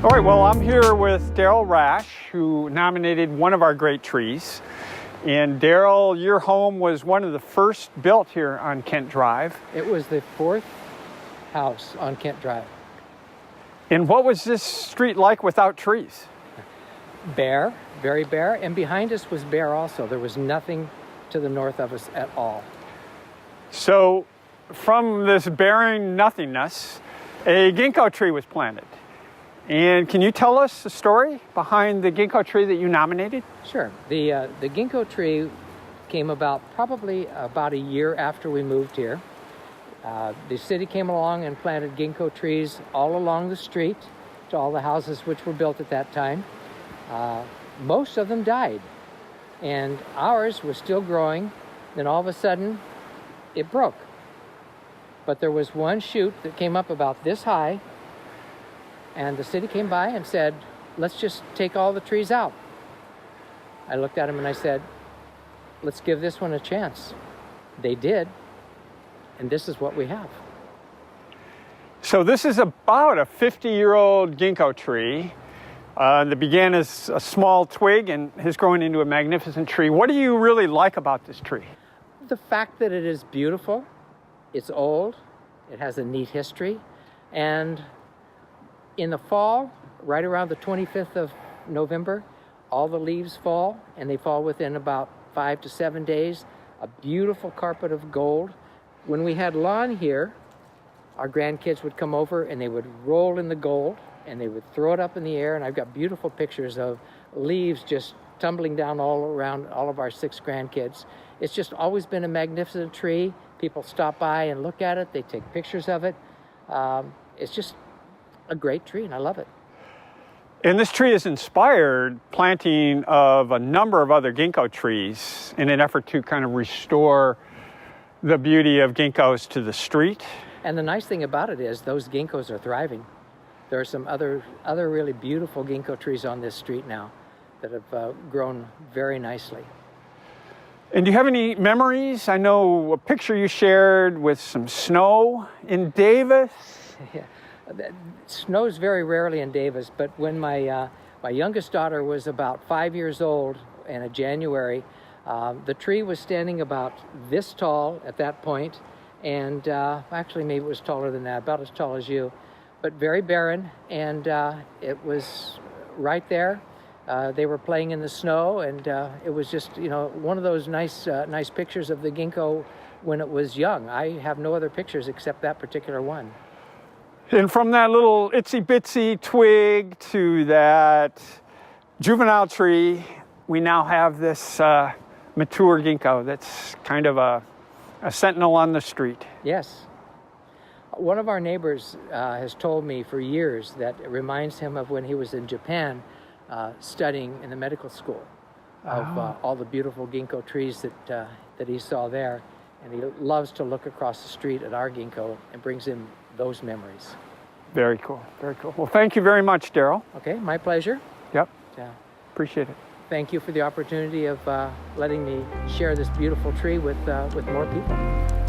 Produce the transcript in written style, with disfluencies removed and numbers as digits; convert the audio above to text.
All right, well, I'm here with Daryl Rash, who nominated one of our great trees. And Daryl, your home was one of the first built here on Kent Drive. It was the fourth house on Kent Drive. And what was this street like without trees? Bare, very bare, and behind us was bare also. There was nothing to the north of us at all. So from this barren nothingness, a ginkgo tree was planted. And can you tell us the story behind the ginkgo tree that you nominated? Sure. The ginkgo tree came about probably about a year after we moved here. The city came along and planted ginkgo trees all along the street to all the houses which were built at that time. Most of them died, and ours was still growing. Then all of a sudden, it broke. But there was one shoot that came up about this high, and the city came by and said, let's just take all the trees out. I looked at them and I said, let's give this one a chance. They did, and this is what we have. So this is about a 50-year-old ginkgo tree that began as a small twig and has grown into a magnificent tree. What do you really like about this tree? The fact that it is beautiful, it's old, it has a neat history, and in the fall, right around the 25th of November, all the leaves fall, and they fall within about 5 to 7 days. A beautiful carpet of gold. When we had lawn here, our grandkids would come over and they would roll in the gold and they would throw it up in the air, and I've got beautiful pictures of leaves just tumbling down all around all of our 6 grandkids. It's just always been a magnificent tree. People stop by and look at it. They take pictures of it. It's just a great tree, and I love it. And this tree has inspired planting of a number of other ginkgo trees in an effort to kind of restore the beauty of ginkgos to the street. And the nice thing about it is those ginkgos are thriving. There are some other really beautiful ginkgo trees on this street now that have grown very nicely. And do you have any memories? I know a picture you shared with some snow in Davis. Yeah. Snows very rarely in Davis, but when my youngest daughter was about 5 years old in January, the tree was standing about this tall at that point, and actually maybe it was taller than that, about as tall as you, but very barren, and it was right there. They were playing in the snow, and it was just, one of those nice pictures of the ginkgo when it was young. I have no other pictures except that particular one. And from that little itsy-bitsy twig to that juvenile tree, we now have this mature ginkgo that's kind of a sentinel on the street. Yes. One of our neighbors has told me for years that it reminds him of when he was in Japan studying in the medical school of all the beautiful ginkgo trees that he saw there. And he loves to look across the street at our ginkgo and brings him those memories. Very cool, very cool. Well, thank you very much, Daryl. Okay, my pleasure. Yep, appreciate it. Thank you for the opportunity of letting me share this beautiful tree with more people.